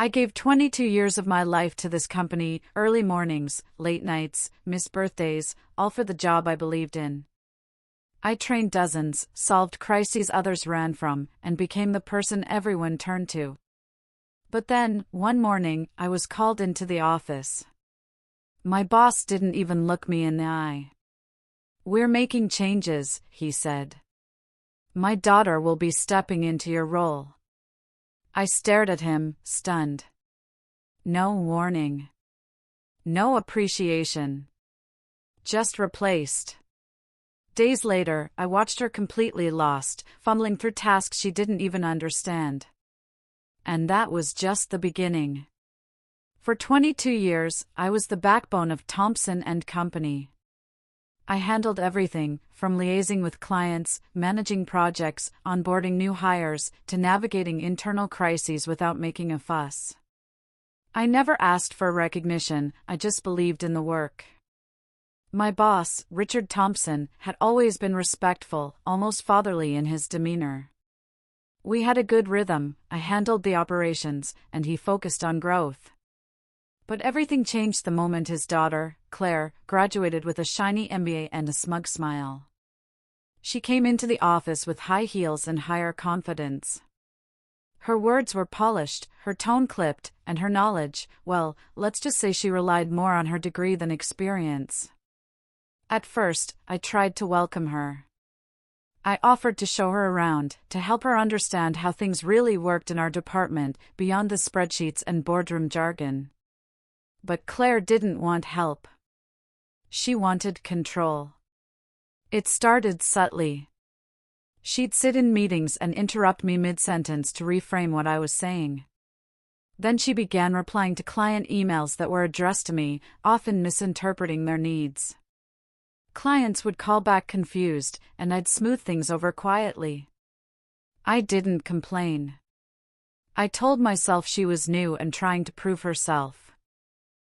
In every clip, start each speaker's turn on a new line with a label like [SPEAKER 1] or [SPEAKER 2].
[SPEAKER 1] I gave 22 years of my life to this company, early mornings, late nights, missed birthdays, all for the job I believed in. I trained dozens, solved crises others ran from, and became the person everyone turned to. But then, one morning, I was called into the office. My boss didn't even look me in the eye. "We're making changes," he said. "My daughter will be stepping into your role." I stared at him, stunned. No warning. No appreciation. Just replaced. Days later, I watched her completely lost, fumbling through tasks she didn't even understand. And that was just the beginning. For 22 years, I was the backbone of Thompson and Company. I handled everything, from liaising with clients, managing projects, onboarding new hires, to navigating internal crises without making a fuss. I never asked for recognition, I just believed in the work. My boss, Richard Thompson, had always been respectful, almost fatherly in his demeanor. We had a good rhythm, I handled the operations, and he focused on growth. But everything changed the moment his daughter, Claire, graduated with a shiny MBA and a smug smile. She came into the office with high heels and higher confidence. Her words were polished, her tone clipped, and her knowledge, well, let's just say she relied more on her degree than experience. At first, I tried to welcome her. I offered to show her around, to help her understand how things really worked in our department, beyond the spreadsheets and boardroom jargon. But Claire didn't want help. She wanted control. It started subtly. She'd sit in meetings and interrupt me mid-sentence to reframe what I was saying. Then she began replying to client emails that were addressed to me, often misinterpreting their needs. Clients would call back confused, and I'd smooth things over quietly. I didn't complain. I told myself she was new and trying to prove herself.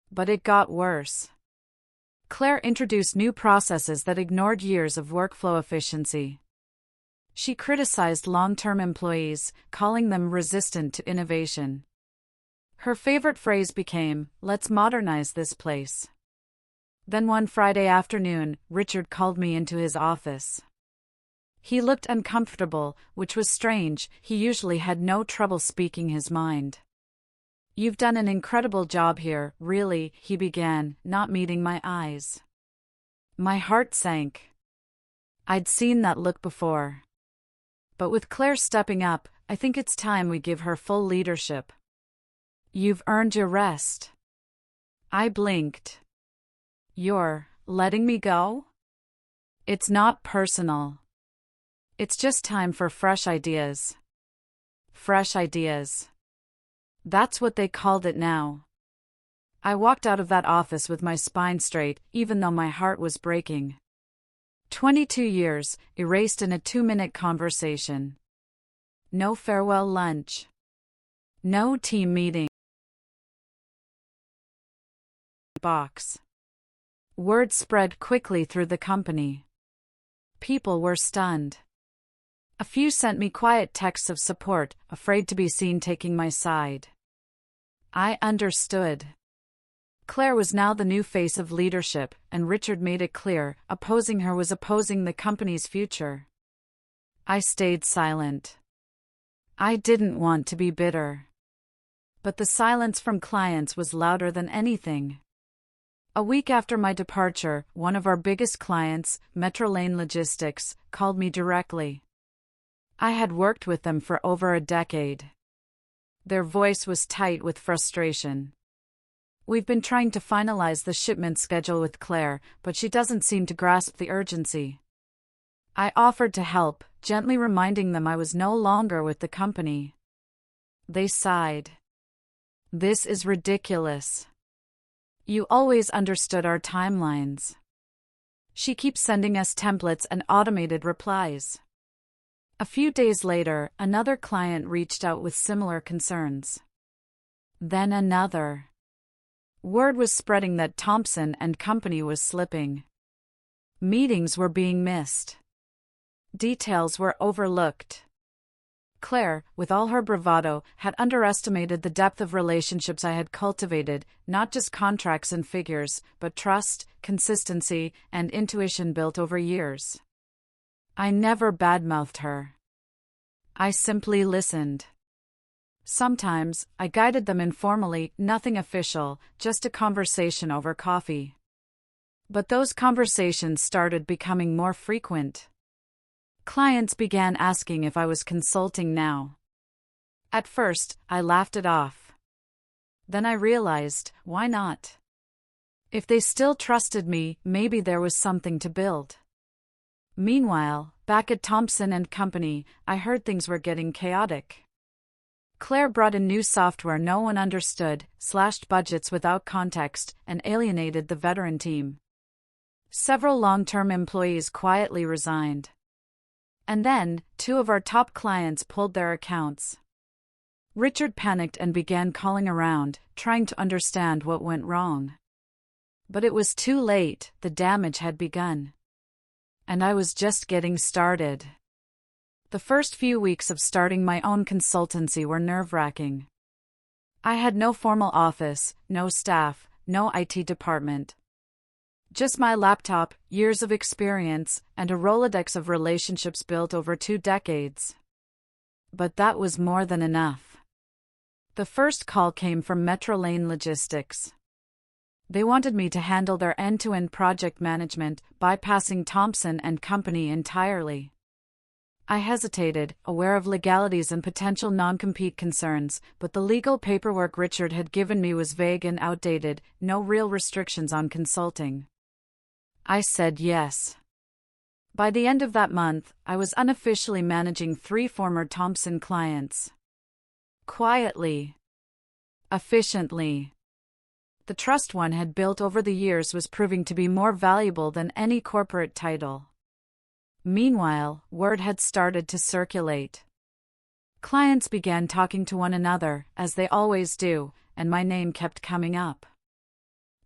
[SPEAKER 1] But it got worse. Claire introduced new processes that ignored years of workflow efficiency. She criticized long-term employees, calling them resistant to innovation. Her favorite phrase became, "Let's modernize this place." Then one Friday afternoon, Richard called me into his office. He looked uncomfortable, which was strange, he usually had no trouble speaking his mind. "You've done an incredible job here, really," he began, not meeting my eyes. My heart sank. I'd seen that look before. But with Claire stepping up, I think it's time we give her full leadership. "You've earned your rest." I blinked. "You're letting me go?" "It's not personal. It's just time for fresh ideas." Fresh ideas. That's what they called it now. I walked out of that office with my spine straight, even though my heart was breaking. 22 years, erased in a 2-minute conversation. No farewell lunch. No team meeting. Box. Word spread quickly through the company. People were stunned. A few sent me quiet texts of support, afraid to be seen taking my side. I understood. Claire was now the new face of leadership, and Richard made it clear, opposing her was opposing the company's future. I stayed silent. I didn't want to be bitter. But the silence from clients was louder than anything. A week after my departure, one of our biggest clients, Metro Lane Logistics, called me directly. I had worked with them for over a decade. Their voice was tight with frustration. "We've been trying to finalize the shipment schedule with Claire, but she doesn't seem to grasp the urgency." I offered to help, gently reminding them I was no longer with the company. They sighed. "This is ridiculous. You always understood our timelines. She keeps sending us templates and automated replies." A few days later, another client reached out with similar concerns. Then another. Word was spreading that Thompson and Company was slipping. Meetings were being missed. Details were overlooked. Claire, with all her bravado, had underestimated the depth of relationships I had cultivated, not just contracts and figures, but trust, consistency, and intuition built over years. I never badmouthed her. I simply listened. Sometimes, I guided them informally, nothing official, just a conversation over coffee. But those conversations started becoming more frequent. Clients began asking if I was consulting now. At first, I laughed it off. Then I realized, why not? If they still trusted me, maybe there was something to build. Meanwhile, back at Thompson and Company, I heard things were getting chaotic. Claire brought in new software no one understood, slashed budgets without context, and alienated the veteran team. Several long-term employees quietly resigned. And then, 2 of our top clients pulled their accounts. Richard panicked and began calling around, trying to understand what went wrong. But it was too late, the damage had begun. And I was just getting started. The first few weeks of starting my own consultancy were nerve-wracking. I had no formal office, no staff, no IT department. Just my laptop, years of experience, and a Rolodex of relationships built over 2 decades. But that was more than enough. The first call came from Metro Lane Logistics. They wanted me to handle their end-to-end project management, bypassing Thompson and Company entirely. I hesitated, aware of legalities and potential non-compete concerns, but the legal paperwork Richard had given me was vague and outdated, no real restrictions on consulting. I said yes. By the end of that month, I was unofficially managing 3 former Thompson clients. Quietly. Efficiently. The trust one had built over the years was proving to be more valuable than any corporate title. Meanwhile, word had started to circulate. Clients began talking to one another, as they always do, and my name kept coming up.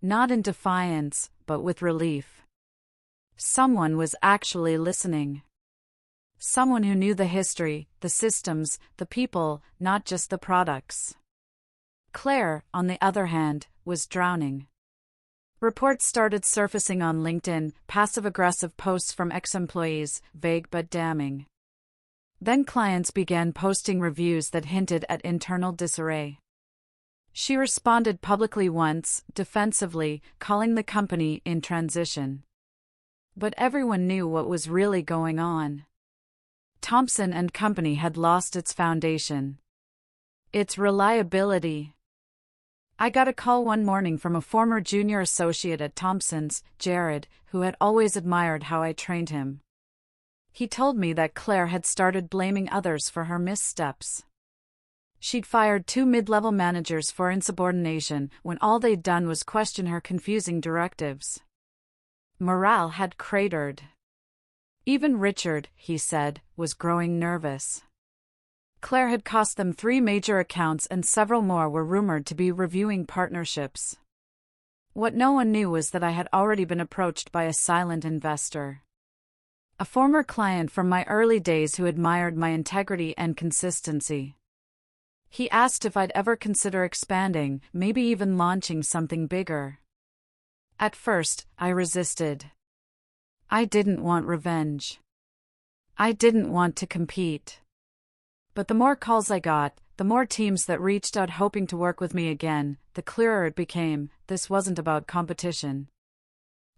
[SPEAKER 1] Not in defiance, but with relief. Someone was actually listening. Someone who knew the history, the systems, the people, not just the products. Claire, on the other hand, was drowning. Reports started surfacing on LinkedIn, passive-aggressive posts from ex-employees, vague but damning. Then clients began posting reviews that hinted at internal disarray. She responded publicly once, defensively, calling the company in transition. But everyone knew what was really going on. Thompson and Company had lost its foundation. Its reliability. I got a call one morning from a former junior associate at Thompson's, Jared, who had always admired how I trained him. He told me that Claire had started blaming others for her missteps. She'd fired 2 mid-level managers for insubordination when all they'd done was question her confusing directives. Morale had cratered. Even Richard, he said, was growing nervous. Claire had cost them 3 major accounts and several more were rumored to be reviewing partnerships. What no one knew was that I had already been approached by a silent investor. A former client from my early days who admired my integrity and consistency. He asked if I'd ever consider expanding, maybe even launching something bigger. At first, I resisted. I didn't want revenge. I didn't want to compete. But the more calls I got, the more teams that reached out hoping to work with me again, the clearer it became, this wasn't about competition.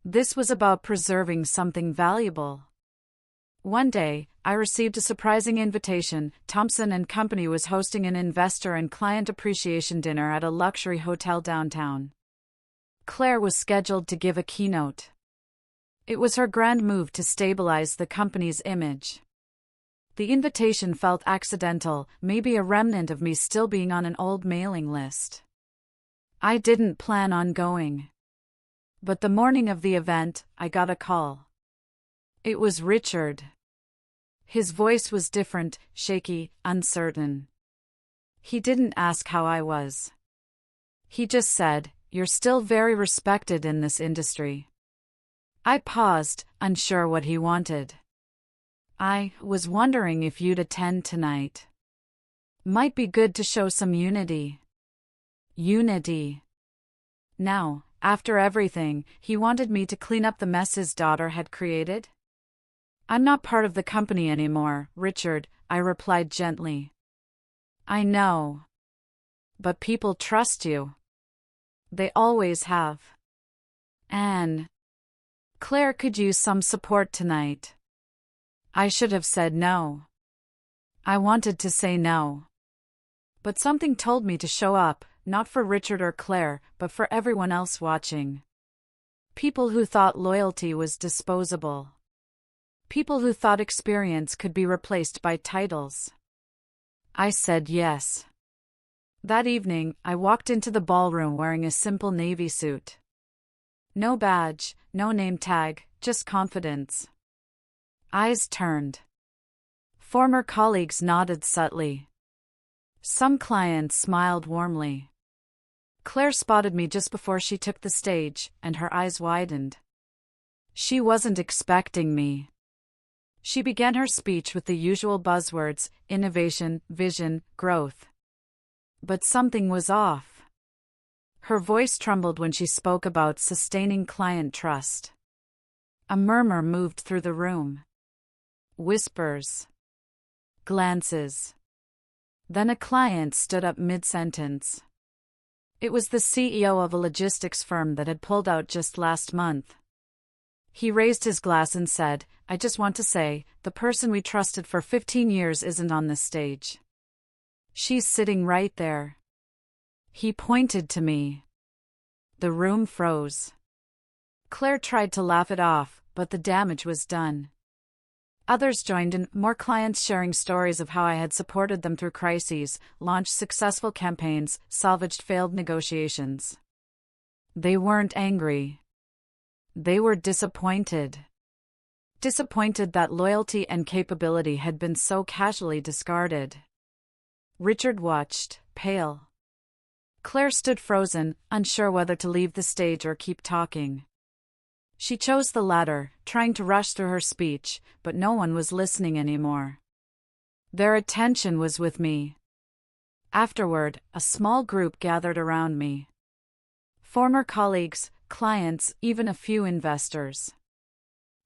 [SPEAKER 1] This was about preserving something valuable. One day, I received a surprising invitation. Thompson and Company was hosting an investor and client appreciation dinner at a luxury hotel downtown. Claire was scheduled to give a keynote. It was her grand move to stabilize the company's image. The invitation felt accidental, maybe a remnant of me still being on an old mailing list. I didn't plan on going. But the morning of the event, I got a call. It was Richard. His voice was different, shaky, uncertain. He didn't ask how I was. He just said, "You're still very respected in this industry." I paused, unsure what he wanted. "I was wondering if you'd attend tonight." Might be good to show some unity. Unity. Now, after everything, he wanted me to clean up the mess his daughter had created? I'm not part of the company anymore, Richard, I replied gently. I know. But people trust you. They always have. Anne. Claire could use some support tonight. I should have said no. I wanted to say no. But something told me to show up, not for Richard or Claire, but for everyone else watching. People who thought loyalty was disposable. People who thought experience could be replaced by titles. I said yes. That evening, I walked into the ballroom wearing a simple navy suit. No badge, no name tag, just confidence. Eyes turned. Former colleagues nodded subtly. Some clients smiled warmly. Claire spotted me just before she took the stage, and her eyes widened. She wasn't expecting me. She began her speech with the usual buzzwords: innovation, vision, growth. But something was off. Her voice trembled when she spoke about sustaining client trust. A murmur moved through the room. Whispers. Glances. Then a client stood up mid-sentence. It was the CEO of a logistics firm that had pulled out just last month. He raised his glass and said, "I just want to say, the person we trusted for 15 years isn't on this stage. She's sitting right there." He pointed to me. The room froze. Claire tried to laugh it off, but the damage was done. Others joined in, more clients sharing stories of how I had supported them through crises, launched successful campaigns, salvaged failed negotiations. They weren't angry. They were disappointed. Disappointed that loyalty and capability had been so casually discarded. Richard watched, pale. Claire stood frozen, unsure whether to leave the stage or keep talking. She chose the latter, trying to rush through her speech, but no one was listening anymore. Their attention was with me. Afterward, a small group gathered around me. Former colleagues, clients, even a few investors.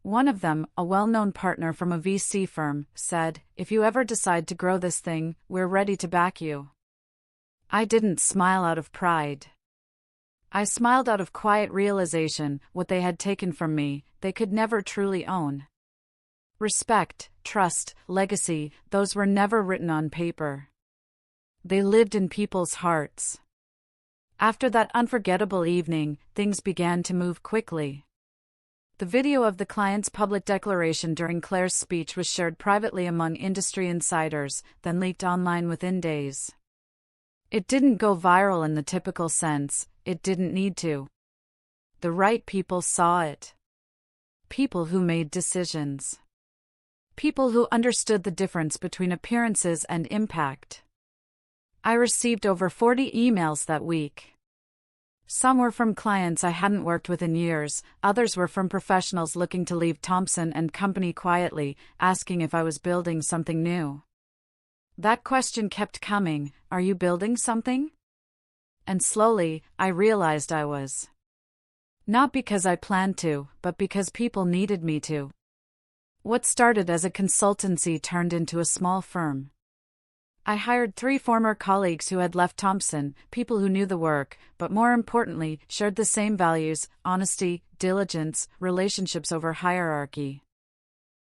[SPEAKER 1] One of them, a well-known partner from a VC firm, said, "If you ever decide to grow this thing, we're ready to back you." I didn't smile out of pride. I smiled out of quiet realization: what they had taken from me, they could never truly own. Respect, trust, legacy, those were never written on paper. They lived in people's hearts. After that unforgettable evening, things began to move quickly. The video of the client's public declaration during Claire's speech was shared privately among industry insiders, then leaked online within days. It didn't go viral in the typical sense. It didn't need to. The right people saw it. People who made decisions. People who understood the difference between appearances and impact. I received over 40 emails that week. Some were from clients I hadn't worked with in years, others were from professionals looking to leave Thompson and Company quietly, asking if I was building something new. That question kept coming: "Are you building something?" And slowly, I realized I was. Not because I planned to, but because people needed me to. What started as a consultancy turned into a small firm. I hired 3 former colleagues who had left Thompson, people who knew the work, but more importantly, shared the same values: honesty, diligence, relationships over hierarchy.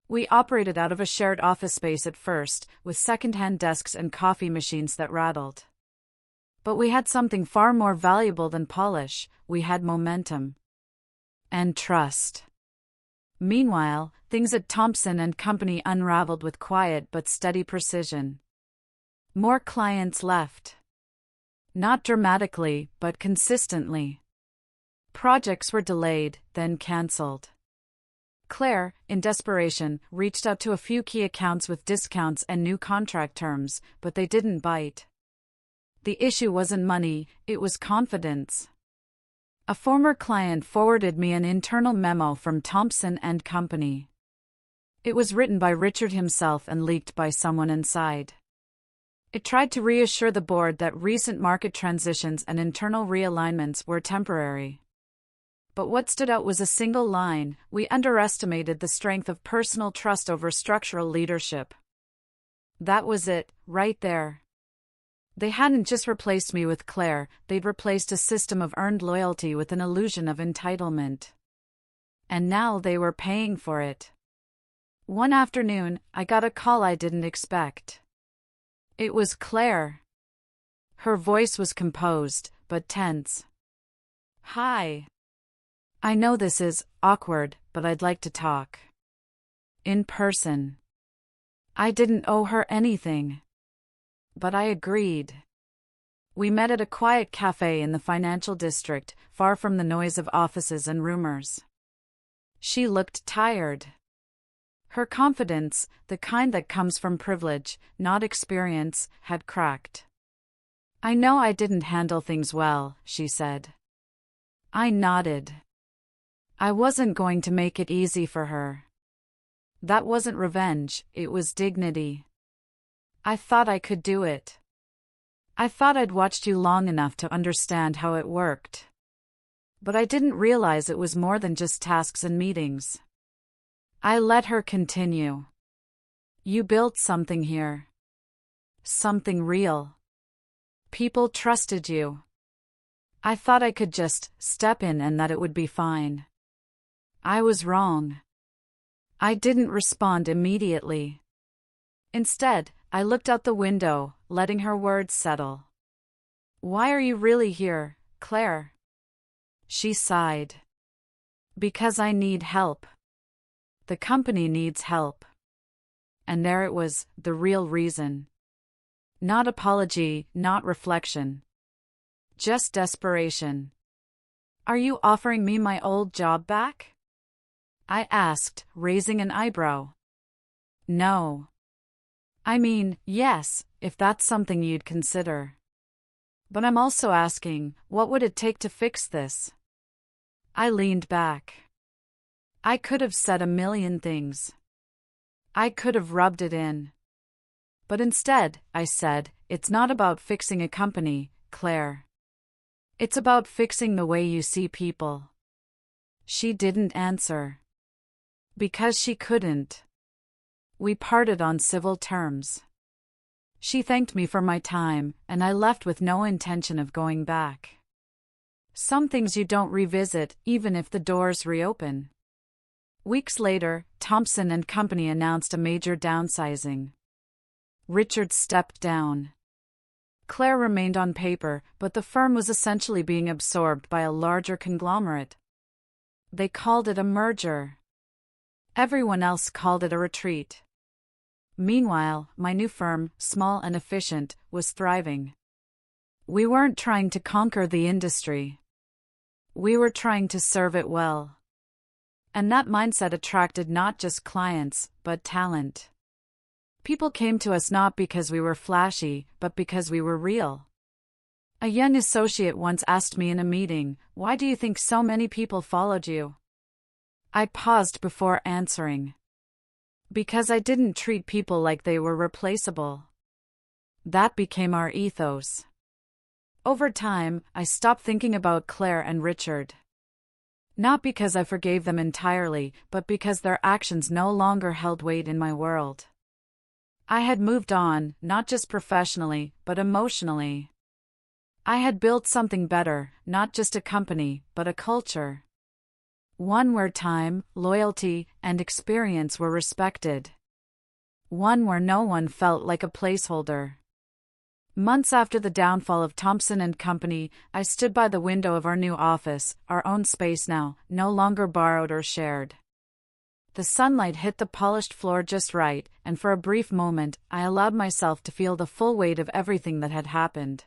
[SPEAKER 1] We operated out of a shared office space at first, with second-hand desks and coffee machines that rattled. But we had something far more valuable than polish: we had momentum. And trust. Meanwhile, things at Thompson and Company unraveled with quiet but steady precision. More clients left. Not dramatically, but consistently. Projects were delayed, then cancelled. Claire, in desperation, reached out to a few key accounts with discounts and new contract terms, but they didn't bite. The issue wasn't money, it was confidence. A former client forwarded me an internal memo from Thompson and Company. It was written by Richard himself and leaked by someone inside. It tried to reassure the board that recent market transitions and internal realignments were temporary. But what stood out was a single line: "We underestimated the strength of personal trust over structural leadership." That was it, right there. They hadn't just replaced me with Claire, they'd replaced a system of earned loyalty with an illusion of entitlement. And now they were paying for it. One afternoon, I got a call I didn't expect. It was Claire. Her voice was composed, but tense. "Hi. I know this is awkward, but I'd like to talk. In person." I didn't owe her anything. But I agreed. We met at a quiet cafe in the financial district, far from the noise of offices and rumors. She looked tired. Her confidence, the kind that comes from privilege, not experience, had cracked. "I know I didn't handle things well," she said. I nodded. I wasn't going to make it easy for her. That wasn't revenge, it was dignity. I thought I could do it. I thought I'd watched you long enough to understand how it worked. But I didn't realize it was more than just tasks and meetings. I let her continue. "You built something here. Something real. People trusted you. I thought I could just step in and that it would be fine. I was wrong." I didn't respond immediately. Instead, I looked out the window, letting her words settle. "Why are you really here, Claire?" She sighed. "Because I need help. The company needs help." And there it was, the real reason. Not apology, not reflection. Just desperation. "Are you offering me my old job back?" I asked, raising an eyebrow. "No. I mean, yes, if that's something you'd consider. But I'm also asking, what would it take to fix this?" I leaned back. I could have said a million things. I could have rubbed it in. But instead, I said, "It's not about fixing a company, Claire. It's about fixing the way you see people." She didn't answer. Because she couldn't. We parted on civil terms. She thanked me for my time, and I left with no intention of going back. Some things you don't revisit, even if the doors reopen. Weeks later, Thompson and Company announced a major downsizing. Richard stepped down. Claire remained on paper, but the firm was essentially being absorbed by a larger conglomerate. They called it a merger. Everyone else called it a retreat. Meanwhile, my new firm, small and efficient, was thriving. We weren't trying to conquer the industry. We were trying to serve it well. And that mindset attracted not just clients, but talent. People came to us not because we were flashy, but because we were real. A young associate once asked me in a meeting, "Why do you think so many people followed you?" I paused before answering. Because I didn't treat people like they were replaceable. That became our ethos. Over time, I stopped thinking about Claire and Richard. Not because I forgave them entirely, but because their actions no longer held weight in my world. I had moved on, not just professionally, but emotionally. I had built something better, not just a company, but a culture. One where time, loyalty, and experience were respected. One where no one felt like a placeholder. Months after the downfall of Thompson and Company, I stood by the window of our new office, our own space now, no longer borrowed or shared. The sunlight hit the polished floor just right, and for a brief moment, I allowed myself to feel the full weight of everything that had happened.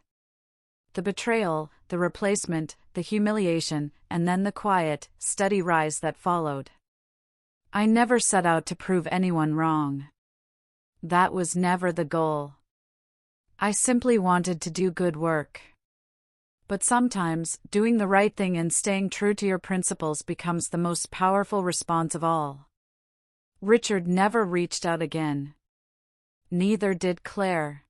[SPEAKER 1] The betrayal, the replacement, the humiliation, and then the quiet, steady rise that followed. I never set out to prove anyone wrong. That was never the goal. I simply wanted to do good work. But sometimes, doing the right thing and staying true to your principles becomes the most powerful response of all. Richard never reached out again. Neither did Claire.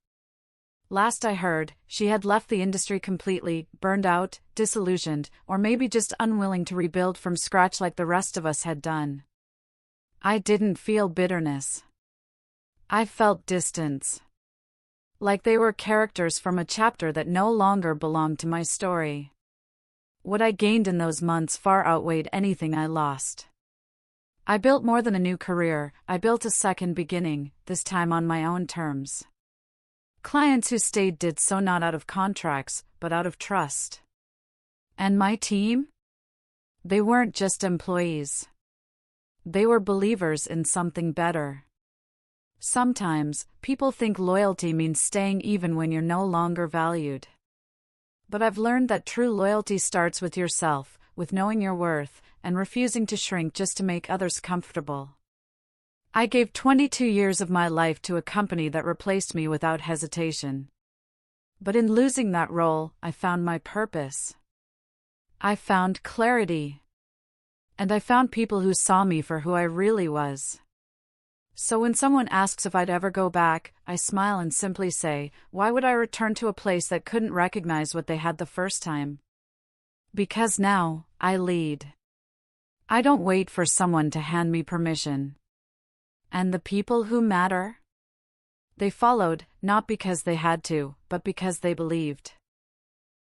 [SPEAKER 1] Last I heard, she had left the industry completely, burned out, disillusioned, or maybe just unwilling to rebuild from scratch like the rest of us had done. I didn't feel bitterness. I felt distance. Like they were characters from a chapter that no longer belonged to my story. What I gained in those months far outweighed anything I lost. I built more than a new career, I built a second beginning, this time on my own terms. Clients who stayed did so not out of contracts, but out of trust. And my team? They weren't just employees. They were believers in something better. Sometimes, people think loyalty means staying even when you're no longer valued. But I've learned that true loyalty starts with yourself, with knowing your worth, and refusing to shrink just to make others comfortable. I gave 22 years of my life to a company that replaced me without hesitation. But in losing that role, I found my purpose. I found clarity. And I found people who saw me for who I really was. So when someone asks if I'd ever go back, I smile and simply say, why would I return to a place that couldn't recognize what they had the first time? Because now, I lead. I don't wait for someone to hand me permission. And the people who matter? They followed, not because they had to, but because they believed.